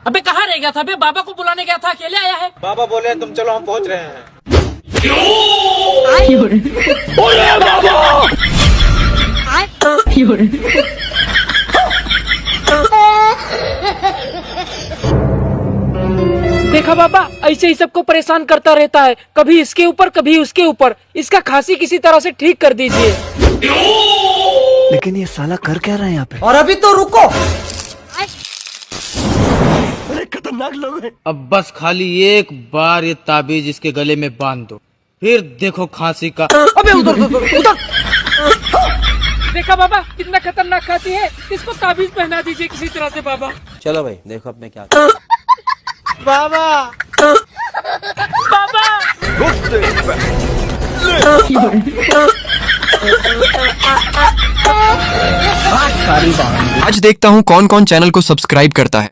अबे कहाँ रह गया था बे? बाबा को बुलाने गया था, अकेले आया है। बाबा बोले तुम चलो हम पहुंच रहे हैं। देखा बाबा, ऐसे ही सबको परेशान करता रहता है, कभी इसके ऊपर कभी उसके ऊपर। इसका खांसी किसी तरह से ठीक कर दीजिए। लेकिन ये साला कर क्या रहा है यहाँ पे? और अभी तो रुको। अरे खतरनाक लोग हैं। अब बस खाली एक बार ये ताबीज इसके गले में बांध दो, फिर देखो खांसी का। अबे उधर उधर उधर। देखा बाबा, कितना खतरनाक खांसी है। इसको ताबीज पहना दीजिए किसी तरह से बाबा। चलो भाई देखो अब मैं क्या बाबा बाबा आज देखता हूँ कौन कौन चैनल को सब्सक्राइब करता है।